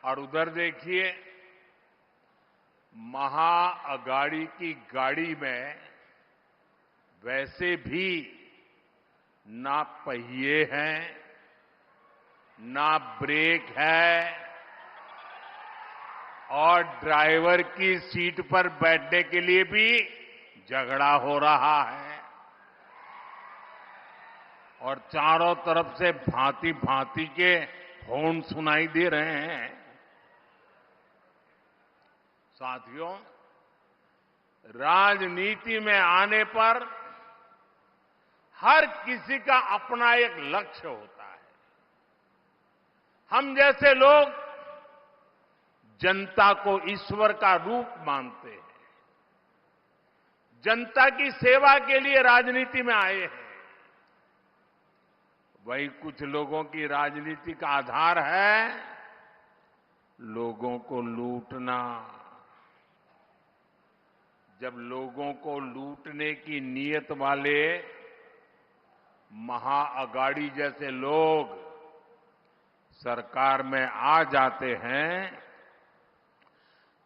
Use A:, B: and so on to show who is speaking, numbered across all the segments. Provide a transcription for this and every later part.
A: और उधर देखिए, महाअघाड़ी की गाड़ी में वैसे भी ना पहिए हैं, ना ब्रेक है, और ड्राइवर की सीट पर बैठने के लिए भी झगड़ा हो रहा है। और चारों तरफ से भांति भांति के हॉर्न सुनाई दे रहे हैं। साथियों, राजनीति में आने पर हर किसी का अपना एक लक्ष्य होता है। हम जैसे लोग जनता को ईश्वर का रूप मानते हैं, जनता की सेवा के लिए राजनीति में आए हैं। वही कुछ लोगों की राजनीति का आधार है लोगों को लूटना। जब लोगों को लूटने की नीयत वाले महाअघाड़ी जैसे लोग सरकार में आ जाते हैं,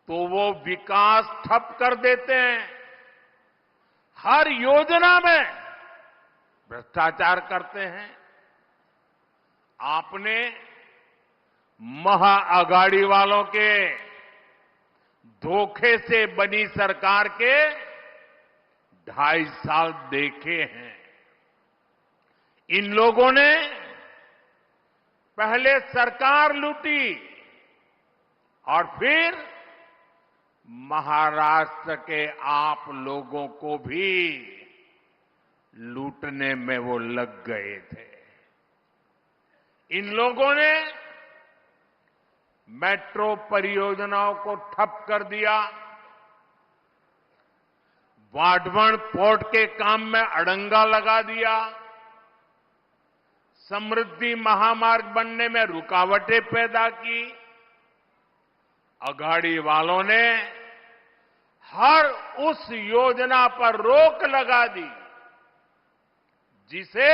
A: तो वो विकास ठप कर देते हैं। हर योजना में भ्रष्टाचार करते हैं। आपने महाअघाड़ी वालों के धोखे से बनी सरकार के 2.5 साल देखे हैं। इन लोगों ने पहले सरकार लूटी और फिर महाराष्ट्र के आप लोगों को भी लूटने में वो लग गए थे। इन लोगों ने मेट्रो परियोजनाओं को ठप कर दिया, वाढवण पोर्ट के काम में अड़ंगा लगा दिया, समृद्धि महामार्ग बनने में रुकावटें पैदा की। अघाड़ी वालों ने हर उस योजना पर रोक लगा दी जिसे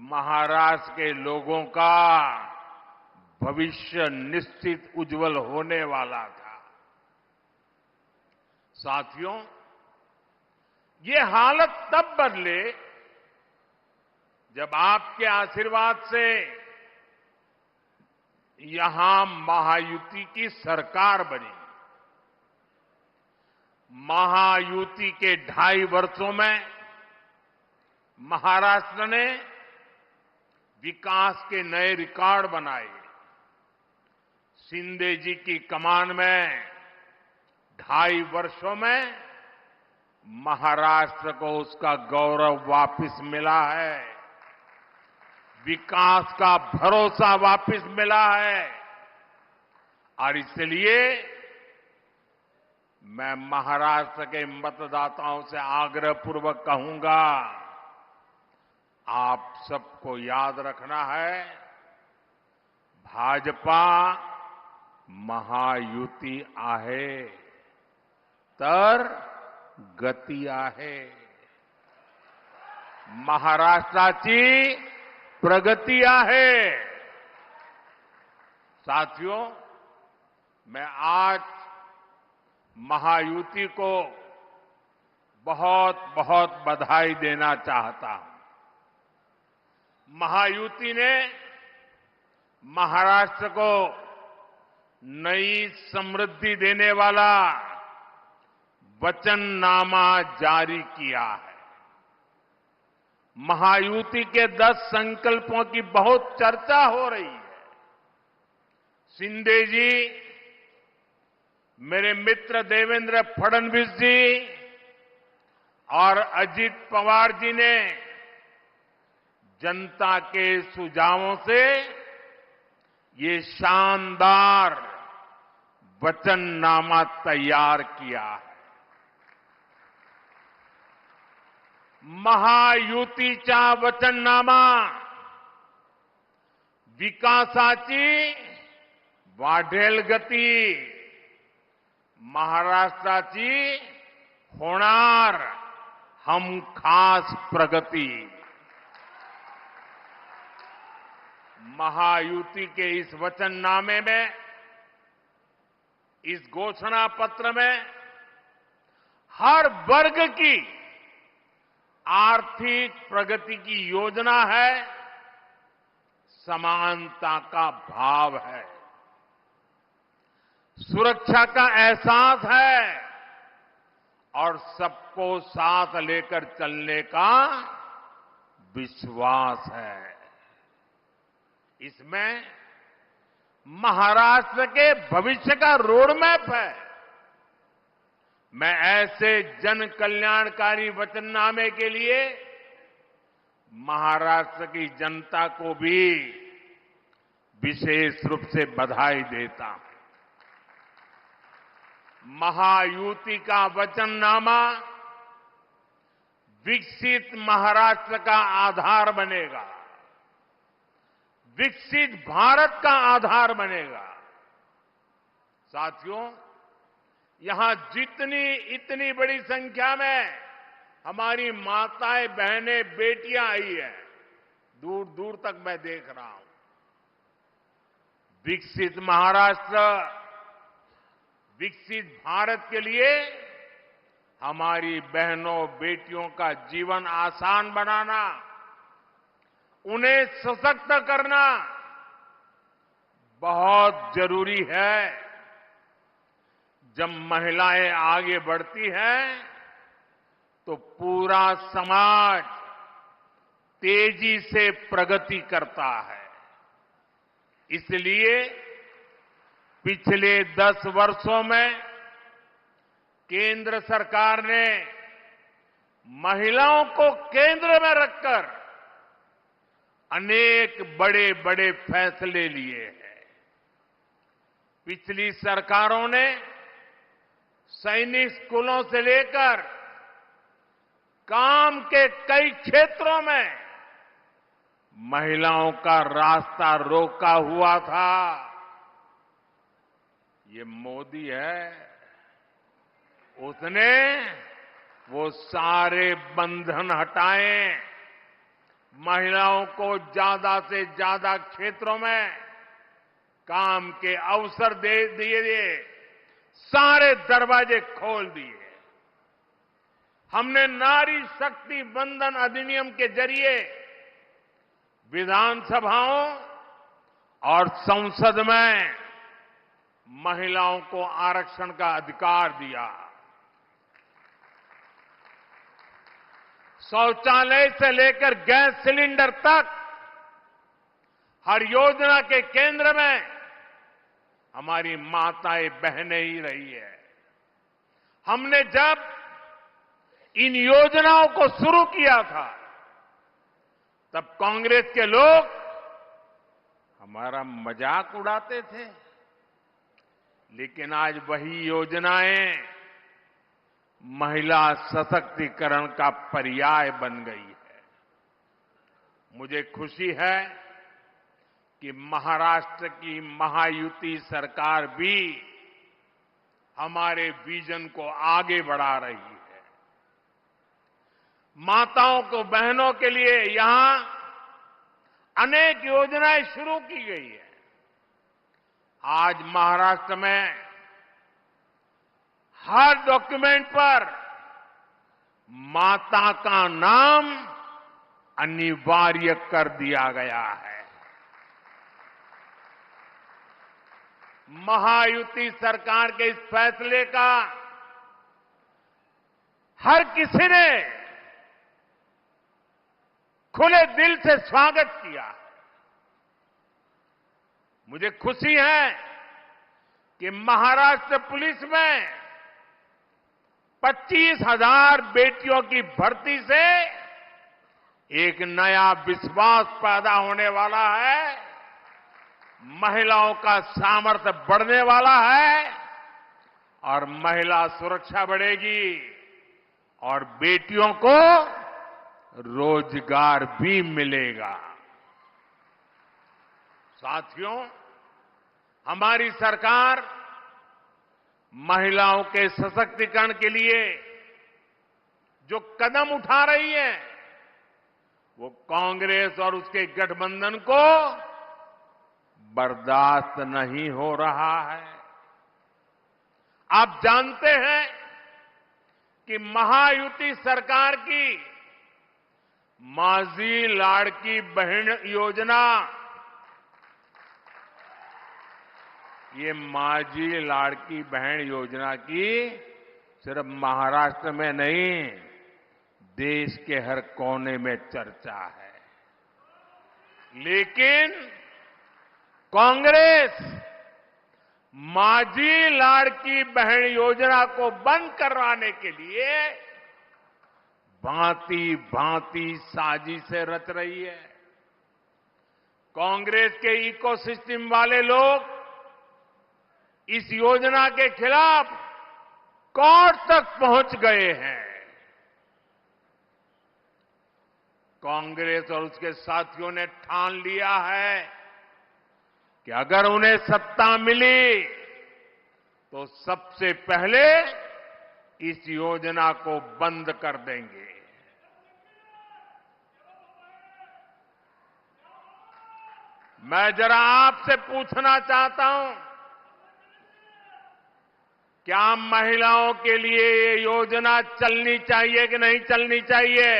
A: महाराष्ट्र के लोगों का भविष्य निश्चित उज्जवल होने वाला था। साथियों, ये हालत तब बदले जब आपके आशीर्वाद से यहां महायुति की सरकार बनी। महायुति के 2.5 वर्षों में महाराष्ट्र ने विकास के नए रिकॉर्ड बनाए। शिंदे जी की कमान में 2.5 वर्षों में महाराष्ट्र को उसका गौरव वापस मिला है, विकास का भरोसा वापस मिला है। और इसलिए मैं महाराष्ट्र के मतदाताओं से आग्रहपूर्वक कहूंगा, आप सबको याद रखना है, भाजपा महायुती आहे तर गती आहे। महाराष्ट्राची प्रगति आहे। साथियों, मैं आज महायुति को बहुत बहुत बधाई देना चाहता हूं। महायुति ने महाराष्ट्र को नई समृद्धि देने वाला वचननामा जारी किया है। महायुति के 10 संकल्पों की बहुत चर्चा हो रही है। शिंदे जी, मेरे मित्र देवेंद्र फडणवीस जी और अजित पवार जी ने जनता के सुझावों से ये शानदार वचननामा तैयार किया है। महायुतीचा वचननामा विकासाची वाढेल गती, महाराष्ट्राची होणार हमखास प्रगती। महायुति के इस वचननामे में, इस घोषणा पत्र में हर वर्ग की आर्थिक प्रगति की योजना है, समानता का भाव है, सुरक्षा का एहसास है और सबको साथ लेकर चलने का विश्वास है। इसमें महाराष्ट्र के भविष्य का रोडमैप है। मैं ऐसे जन कल्याणकारी वचननामे के लिए महाराष्ट्र की जनता को भी विशेष रूप से बधाई देता हूं। महायुति का वचननामा विकसित महाराष्ट्र का आधार बनेगा, विकसित भारत का आधार बनेगा। साथियों, यहां इतनी बड़ी संख्या में हमारी माताएं, बहनें, बेटियां आई हैं, दूर दूर तक मैं देख रहा हूं। विकसित महाराष्ट्र, विकसित भारत के लिए हमारी बहनों, बेटियों का जीवन आसान बनाना, उन्हें सशक्त करना बहुत जरूरी है। जब महिलाएं आगे बढ़ती हैं तो पूरा समाज तेजी से प्रगति करता है। इसलिए पिछले 10 वर्षों में केंद्र सरकार ने महिलाओं को केंद्र में रखकर अनेक बड़े बड़े फैसले लिए हैं। पिछली सरकारों ने सैनिक स्कूलों से लेकर काम के कई क्षेत्रों में महिलाओं का रास्ता रोका हुआ था। ये मोदी है, उसने वो सारे बंधन हटाए, महिलाओं को ज्यादा से ज्यादा क्षेत्रों में काम के अवसर दे दिए, सारे दरवाजे खोल दिए। हमने नारी शक्ति बंधन अधिनियम के जरिए विधानसभाओं और संसद में महिलाओं को आरक्षण का अधिकार दिया। शौचालय से लेकर गैस सिलेंडर तक हर योजना के केंद्र में हमारी माताएं, बहनें ही रही है। हमने जब इन योजनाओं को शुरू किया था तब कांग्रेस के लोग हमारा मजाक उड़ाते थे, लेकिन आज वही योजनाएं महिला सशक्तिकरण का पर्याय बन गई है। मुझे खुशी है कि महाराष्ट्र की महायुति सरकार भी हमारे विजन को आगे बढ़ा रही है। माताओं को, बहनों के लिए यहां अनेक योजनाएं शुरू की गई है। आज महाराष्ट्र में हर डॉक्यूमेंट पर माता का नाम अनिवार्य कर दिया गया है। महायुति सरकार के इस फैसले का हर किसी ने खुले दिल से स्वागत किया। मुझे खुशी है कि महाराष्ट्र पुलिस में 25,000 बेटियों की भर्ती से एक नया विश्वास पैदा होने वाला है, महिलाओं का सामर्थ्य बढ़ने वाला है और महिला सुरक्षा बढ़ेगी और बेटियों को रोजगार भी मिलेगा। साथियों, हमारी सरकार महिलाओं के सशक्तिकरण के लिए जो कदम उठा रही है वो कांग्रेस और उसके गठबंधन को बर्दाश्त नहीं हो रहा है। आप जानते हैं कि महायुति सरकार की माझी लाड़की बहन योजना, ये माझी लाड़की बहन योजना की सिर्फ महाराष्ट्र में नहीं, देश के हर कोने में चर्चा है। लेकिन कांग्रेस माझी लाड़की बहन योजना को बंद करवाने के लिए भांति भांति साजिशें रच रही है। कांग्रेस के इकोसिस्टम वाले लोग इस योजना के खिलाफ कोर्ट तक पहुंच गए हैं। कांग्रेस और उसके साथियों ने ठान लिया है कि अगर उन्हें सत्ता मिली तो सबसे पहले इस योजना को बंद कर देंगे। मैं जरा आपसे पूछना चाहता हूं, क्या महिलाओं के लिए ये योजना चलनी चाहिए कि नहीं चलनी चाहिए?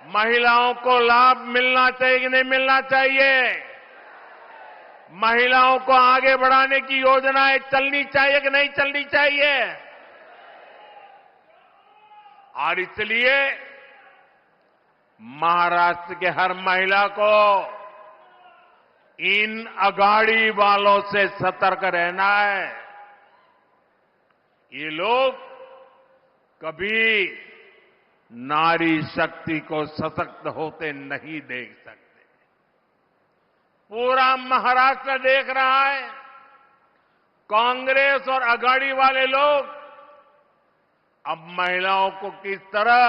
A: महिलाओं को लाभ मिलना चाहिए कि नहीं मिलना चाहिए? महिलाओं को आगे बढ़ाने की योजनाएं चलनी चाहिए कि नहीं चलनी चाहिए? और इसलिए महाराष्ट्र के हर महिला को इन अगाड़ी वालों से सतर्क रहना है। ये लोग कभी नारी शक्ति को सशक्त होते नहीं देख सकते। पूरा महाराष्ट्र देख रहा है, कांग्रेस और अगाड़ी वाले लोग अब महिलाओं को किस तरह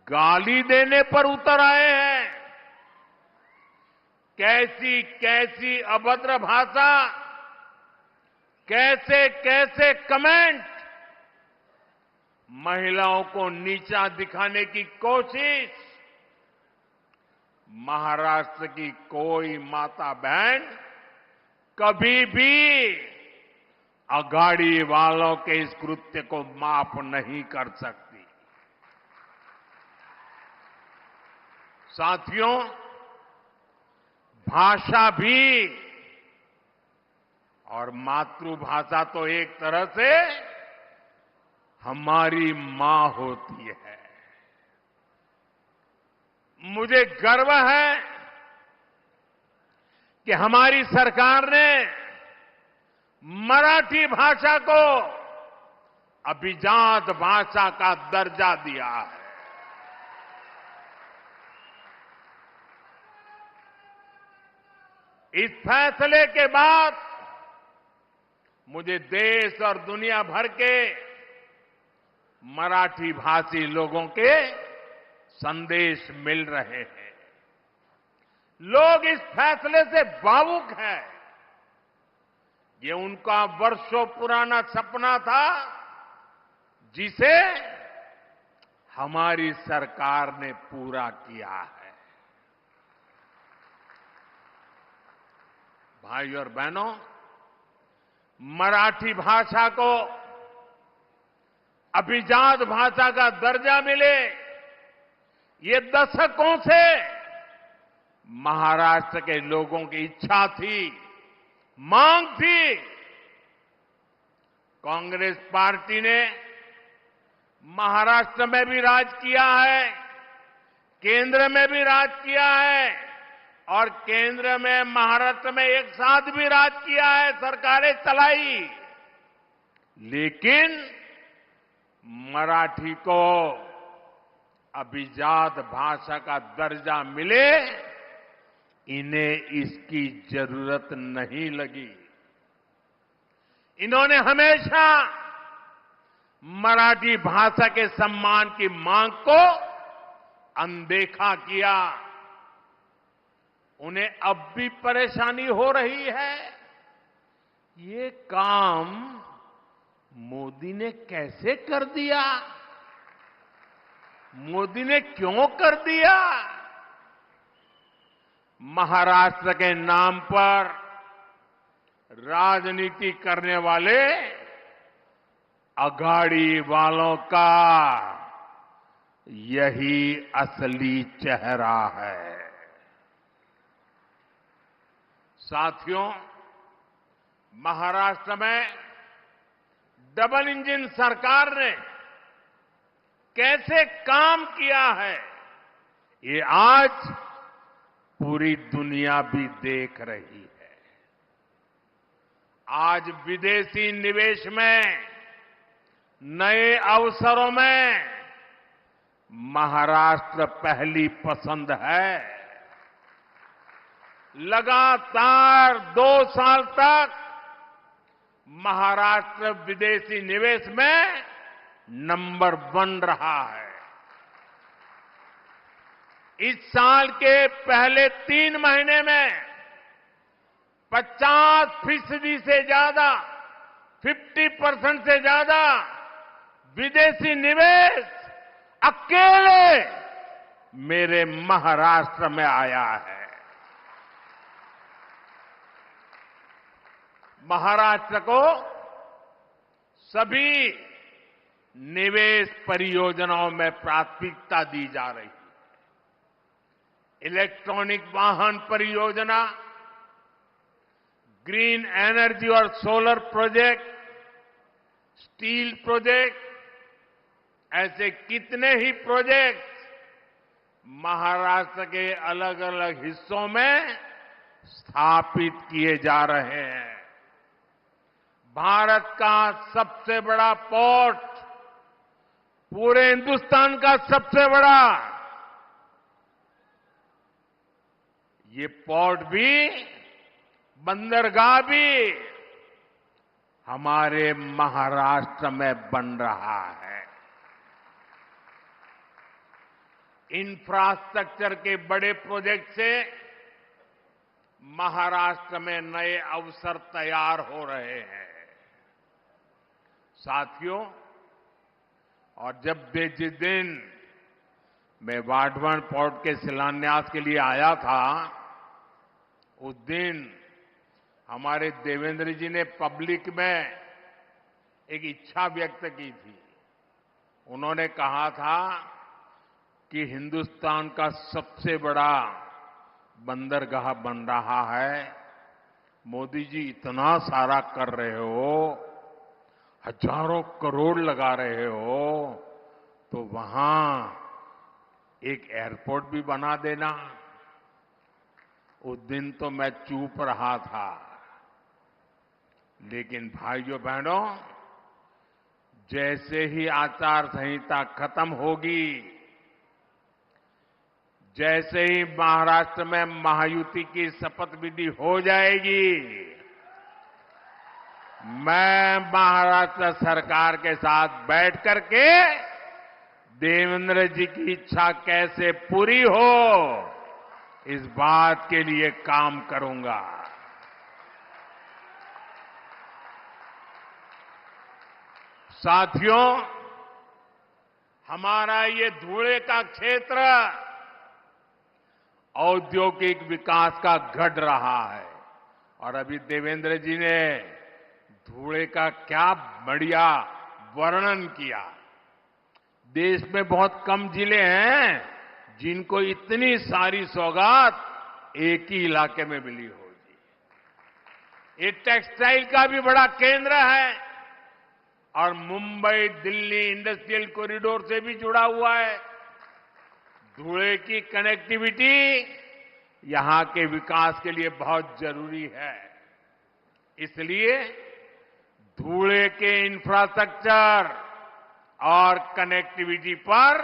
A: गाली देने पर उतर आए हैं। कैसी कैसी अभद्र भाषा, कैसे कैसे कमेंट, महिलाओं को नीचा दिखाने की कोशिश। महाराष्ट्र की कोई माता बहन कभी भी अगाड़ी वालों के इस कृत्य को माफ नहीं कर सकती। साथियों, भाषा भी और मातृभाषा तो एक तरह से हमारी मां होती है। मुझे गर्व है कि हमारी सरकार ने मराठी भाषा को अभिजात भाषा का दर्जा दिया है। इस फैसले के बाद मुझे देश और दुनिया भर के मराठी भाषी लोगों के संदेश मिल रहे हैं। लोग इस फैसले से भावुक हैं। ये उनका वर्षों पुराना सपना था, जिसे हमारी सरकार ने पूरा किया है। भाइयों और बहनों, मराठी भाषा को अभिजात भाषा का दर्जा मिले, ये दशकों से महाराष्ट्र के लोगों की इच्छा थी, मांग थी। कांग्रेस पार्टी ने महाराष्ट्र में भी राज किया है, केंद्र में भी राज किया है और केंद्र में महाराष्ट्र में एक साथ भी राज किया है, सरकारें चलाई। लेकिन मराठी को अभिजात भाषा का दर्जा मिले, इन्हें इसकी जरूरत नहीं लगी। इन्होंने हमेशा मराठी भाषा के सम्मान की मांग को अनदेखा किया। उन्हें अब भी परेशानी हो रही है। ये काम मोदी ने कैसे कर दिया? मोदी ने क्यों कर दिया? महाराष्ट्र के नाम पर राजनीति करने वाले अघाड़ी वालों का यही असली चेहरा है। साथियों, महाराष्ट्र में डबल इंजन सरकार ने कैसे काम किया है, ये आज पूरी दुनिया भी देख रही है। आज विदेशी निवेश में, नए अवसरों में महाराष्ट्र पहली पसंद है। लगातार 2 साल तक महाराष्ट्र विदेशी निवेश में नंबर 1 रहा है। इस साल के पहले 3 महीने में 50% से ज्यादा, 50% से ज्यादा विदेशी निवेश अकेले मेरे महाराष्ट्र में आया है। महाराष्ट्र को सभी निवेश परियोजनाओं में प्राथमिकता दी जा रही है। इलेक्ट्रॉनिक वाहन परियोजना, ग्रीन एनर्जी और सोलर प्रोजेक्ट, स्टील प्रोजेक्ट, ऐसे कितने ही प्रोजेक्ट महाराष्ट्र के अलग अलग हिस्सों में स्थापित किए जा रहे हैं। भारत का सबसे बड़ा पोर्ट, पूरे हिंदुस्तान का सबसे बड़ा, ये पोर्ट भी, बंदरगाह भी हमारे महाराष्ट्र में बन रहा है। इंफ्रास्ट्रक्चर के बड़े प्रोजेक्ट से महाराष्ट्र में नए अवसर तैयार हो रहे हैं। साथियों, और जिस दिन मैं वाढवण पोर्ट के शिलान्यास के लिए आया था, उस दिन हमारे देवेंद्र जी ने पब्लिक में एक इच्छा व्यक्त की थी। उन्होंने कहा था कि हिंदुस्तान का सबसे बड़ा बंदरगाह बन रहा है। मोदी जी इतना सारा कर रहे हो, हजारों करोड़ लगा रहे हो, तो वहां एक एयरपोर्ट भी बना देना। उस दिन तो मैं चुप रहा था, लेकिन भाइयों बहनों, जैसे ही आचार संहिता खत्म होगी, जैसे ही महाराष्ट्र में महायुति की शपथ विधि हो जाएगी, मैं महाराष्ट्र सरकार के साथ बैठ करके देवेंद्र जी की इच्छा कैसे पूरी हो, इस बात के लिए काम करूंगा। साथियों, हमारा ये धुले का क्षेत्र औद्योगिक विकास का गढ़ रहा है, और अभी देवेंद्र जी ने धुले का क्या बढ़िया वर्णन किया। देश में बहुत कम जिले हैं जिनको इतनी सारी सौगात एक ही इलाके में मिली होगी। ये टेक्सटाइल का भी बड़ा केंद्र है और मुंबई दिल्ली इंडस्ट्रियल कॉरिडोर से भी जुड़ा हुआ है। धुले की कनेक्टिविटी यहां के विकास के लिए बहुत जरूरी है। इसलिए धुले के इंफ्रास्ट्रक्चर और कनेक्टिविटी पर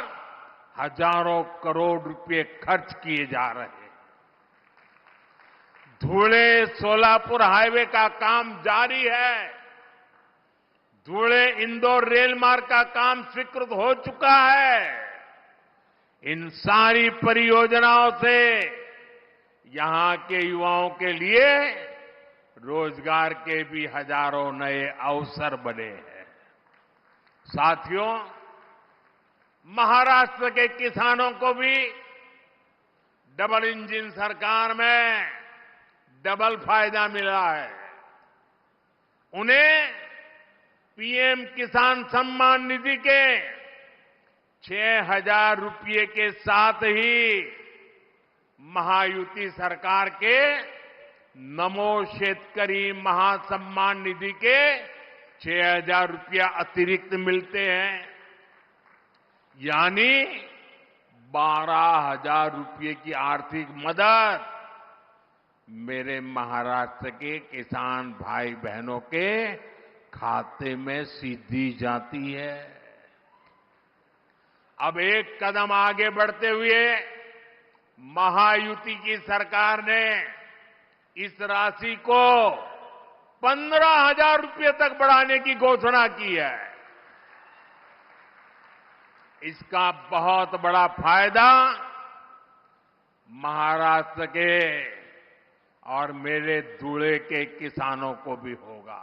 A: हजारों करोड़ रुपए खर्च किए जा रहे हैं। धुले सोलापुर हाईवे का काम जारी है। धुले इंदौर रेल मार्ग का काम स्वीकृत हो चुका है। इन सारी परियोजनाओं से यहां के युवाओं के लिए रोजगार के भी हजारों नए अवसर बने हैं। साथियों, महाराष्ट्र के किसानों को भी डबल इंजन सरकार में डबल फायदा मिला है। उन्हें पीएम किसान सम्मान निधि के 6,000 रुपये के साथ ही महायुति सरकार के नमो शेतकरी महासम्मान निधि के 6,000 रुपया अतिरिक्त मिलते हैं, यानी 12,000 रुपये की आर्थिक मदद मेरे महाराष्ट्र के किसान भाई बहनों के खाते में सीधी जाती है। अब एक कदम आगे बढ़ते हुए महायुति की सरकार ने इस राशि को 15,000 रुपये तक बढ़ाने की घोषणा की है। इसका बहुत बड़ा फायदा महाराष्ट्र के और मेरे धुले के किसानों को भी होगा।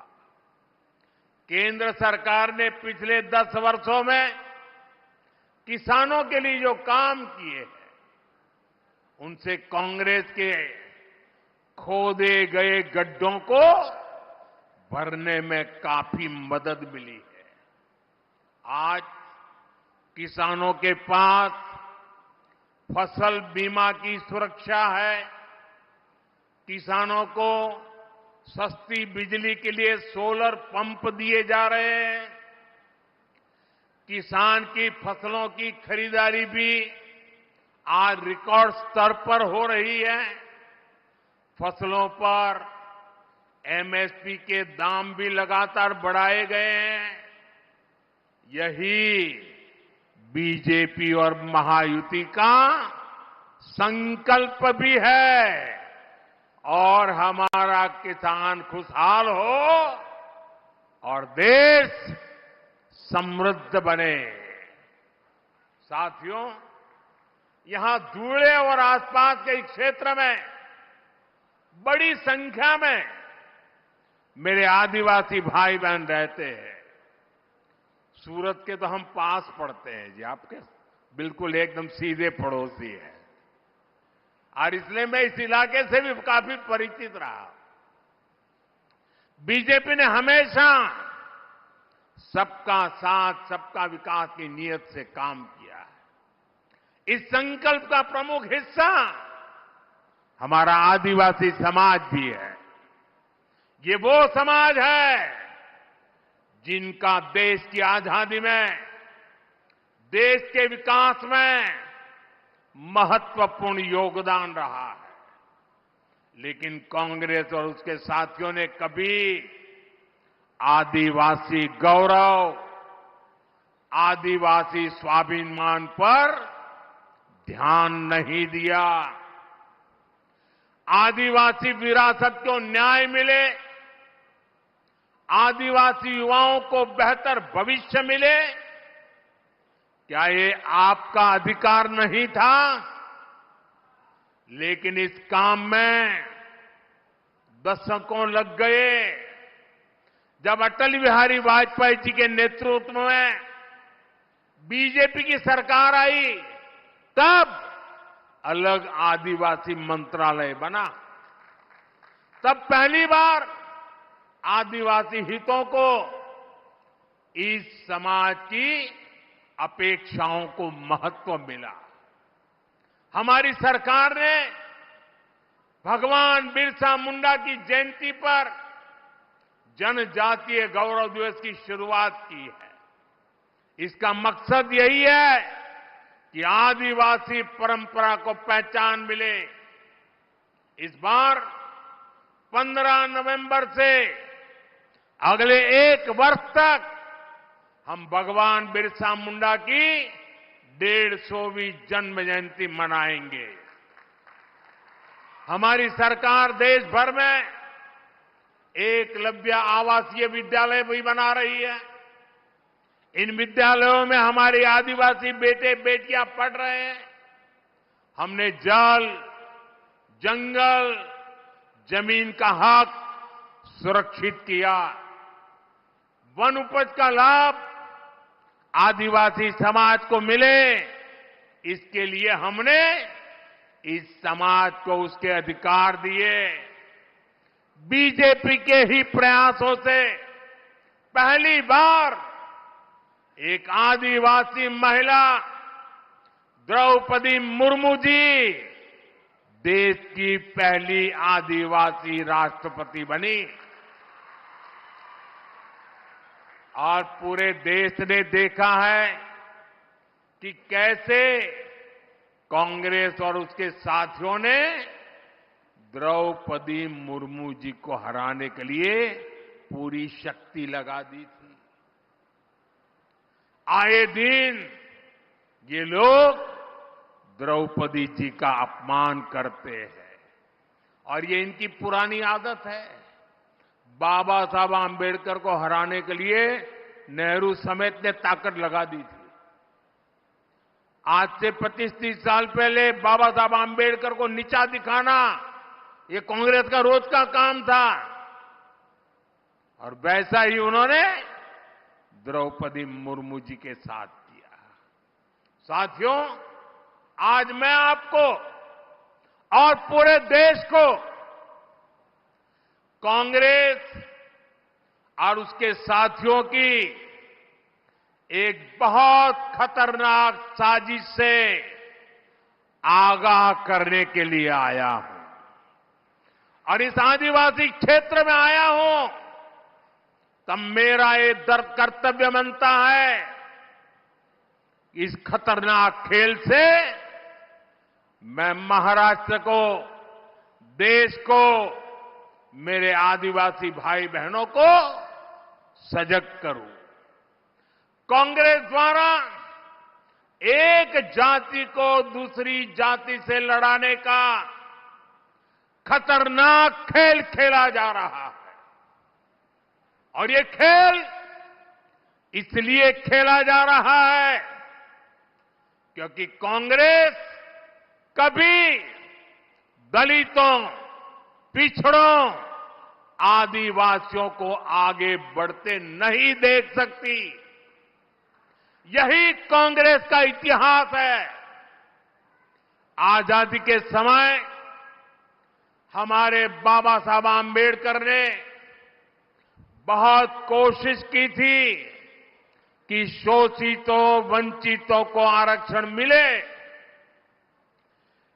A: केंद्र सरकार ने पिछले 10 वर्षों में किसानों के लिए जो काम किए हैं, उनसे कांग्रेस के खोदे गए गड्ढों को भरने में काफी मदद मिली है। आज किसानों के पास फसल बीमा की सुरक्षा है, किसानों को सस्ती बिजली के लिए सोलर पंप दिए जा रहे हैं, किसान की फसलों की खरीदारी भी आज रिकॉर्ड स्तर पर हो रही है, फसलों पर एमएसपी के दाम भी लगातार बढ़ाए गए हैं। यही बीजेपी और महायुति का संकल्प भी है और हमारा किसान खुशहाल हो और देश समृद्ध बने। साथियों, यहां धुले और आसपास के क्षेत्र में बड़ी संख्या में मेरे आदिवासी भाई बहन रहते हैं। सूरत के तो हम पास पड़ते हैं जी, आपके बिल्कुल एकदम सीधे पड़ोसी है, और इसलिए मैं इस इलाके से भी काफी परिचित रहा। बीजेपी ने हमेशा सबका साथ सबका विकास की नीयत से काम किया है। इस संकल्प का प्रमुख हिस्सा हमारा आदिवासी समाज भी है। ये वो समाज है जिनका देश की आजादी में, देश के विकास में महत्वपूर्ण योगदान रहा है। लेकिन कांग्रेस और उसके साथियों ने कभी आदिवासी गौरव, आदिवासी स्वाभिमान पर ध्यान नहीं दिया। आदिवासी विरासत को न्याय मिले, आदिवासी युवाओं को बेहतर भविष्य मिले, क्या ये आपका अधिकार नहीं था? लेकिन इस काम में दशकों लग गए। जब अटल बिहारी वाजपेयी जी के नेतृत्व में बीजेपी की सरकार आई, तब अलग आदिवासी मंत्रालय बना। तब पहली बार आदिवासी हितों को, इस समाज की अपेक्षाओं को महत्व मिला। हमारी सरकार ने भगवान बिरसा मुंडा की जयंती पर जनजातीय गौरव दिवस की शुरुआत की है। इसका मकसद यही है कि आदिवासी परंपरा को पहचान मिले। इस बार 15 नवंबर से अगले 1 वर्ष तक हम भगवान बिरसा मुंडा की 150वीं जन्म जयंती मनाएंगे। हमारी सरकार देश भर में एकलव्य आवासीय विद्यालय भी बना रही है। इन विद्यालयों में हमारे आदिवासी बेटे बेटियां पढ़ रहे हैं। हमने जल, जंगल, जमीन का हक सुरक्षित किया। वन उपज का लाभ आदिवासी समाज को मिले, इसके लिए हमने इस समाज को उसके अधिकार दिए। बीजेपी के ही प्रयासों से पहली बार एक आदिवासी महिला द्रौपदी मुर्मू जी देश की पहली आदिवासी राष्ट्रपति बनी। और पूरे देश ने देखा है कि कैसे कांग्रेस और उसके साथियों ने द्रौपदी मुर्मू जी को हराने के लिए पूरी शक्ति लगा दी थी। आए दिन ये लोग द्रौपदी जी का अपमान करते हैं और ये इनकी पुरानी आदत है। बाबा साहब आम्बेडकर को हराने के लिए नेहरू समेत ने ताकत लगा दी थी। आज से 25-30 साल पहले बाबा साहब आम्बेडकर को नीचा दिखाना ये कांग्रेस का रोज का काम था और वैसा ही उन्होंने द्रौपदी मुर्मू जी के साथ किया। साथियों, आज मैं आपको और पूरे देश को कांग्रेस और उसके साथियों की एक बहुत खतरनाक साजिश से आगाह करने के लिए आया हूं और इस आदिवासी क्षेत्र में आया हूं तब मेरा ये दर्द कर्तव्य बनता है। इस खतरनाक खेल से मैं महाराष्ट्र को, देश को, मेरे आदिवासी भाई बहनों को सजग करूं। कांग्रेस द्वारा एक जाति को दूसरी जाति से लड़ाने का खतरनाक खेल खेला जा रहा है और ये खेल इसलिए खेला जा रहा है क्योंकि कांग्रेस कभी दलितों, पिछड़ों, आदिवासियों को आगे बढ़ते नहीं देख सकती। यही कांग्रेस का इतिहास है। आजादी के समय हमारे बाबा साहब आम्बेडकर ने बहुत कोशिश की थी कि शोषितों, वंचितों को आरक्षण मिले,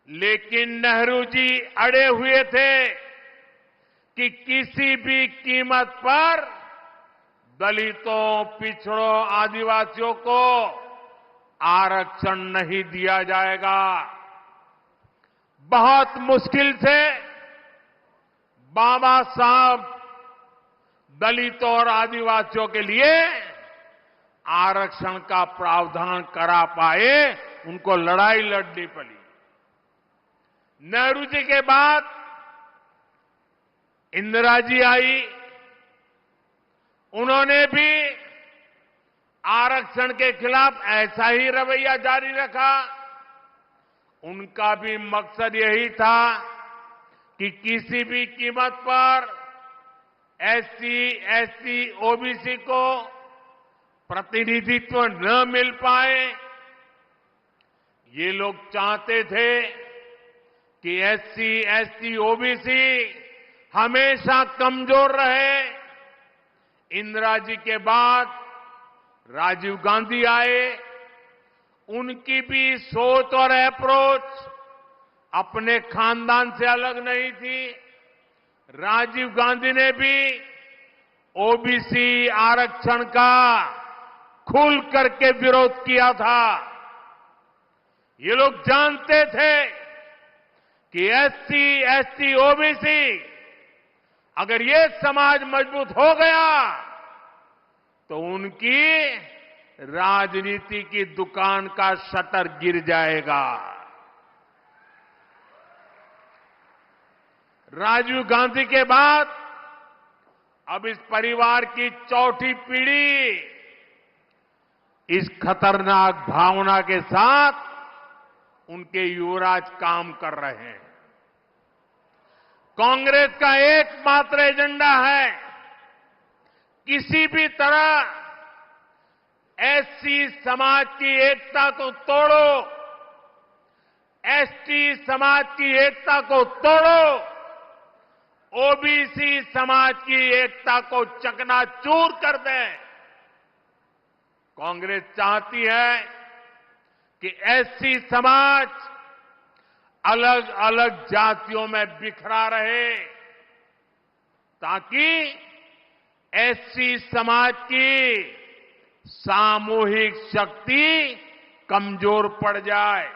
A: लेकिन नेहरू जी अड़े हुए थे कि किसी भी कीमत पर दलितों, पिछड़ों, आदिवासियों को आरक्षण नहीं दिया जाएगा। बहुत मुश्किल से बाबा साहब दलितों और आदिवासियों के लिए आरक्षण का प्रावधान करा पाए, उनको लड़ाई लड़नी पड़ी। नेहरू जी के बाद इंदिरा जी आई, उन्होंने भी आरक्षण के खिलाफ ऐसा ही रवैया जारी रखा। उनका भी मकसद यही था कि किसी भी कीमत पर एससी, एसटी, ओबीसी को प्रतिनिधित्व न मिल पाए। ये लोग चाहते थे कि एससी, एसटी, ओबीसी हमेशा कमजोर रहे। इंदिरा जी के बाद राजीव गांधी आए, उनकी भी सोच और अप्रोच अपने खानदान से अलग नहीं थी। राजीव गांधी ने भी ओबीसी आरक्षण का खुल करके विरोध किया था। ये लोग जानते थे कि एससी, एसटी, ओबीसी अगर ये समाज मजबूत हो गया तो उनकी राजनीति की दुकान का शटर गिर जाएगा। राजीव गांधी के बाद अब इस परिवार की चौथी पीढ़ी इस खतरनाक भावना के साथ उनके युवराज काम कर रहे हैं। कांग्रेस का एकमात्र एजेंडा है किसी भी तरह एससी समाज की एकता को तोड़ो, एसटी समाज की एकता को तोड़ो, ओबीसी समाज की एकता को चकनाचूर कर दें। कांग्रेस चाहती है कि एससी समाज अलग अलग जातियों में बिखरा रहे, ताकि एससी समाज की सामूहिक शक्ति कमजोर पड़ जाए।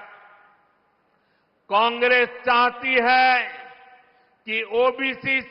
A: कांग्रेस चाहती है कि ओबीसी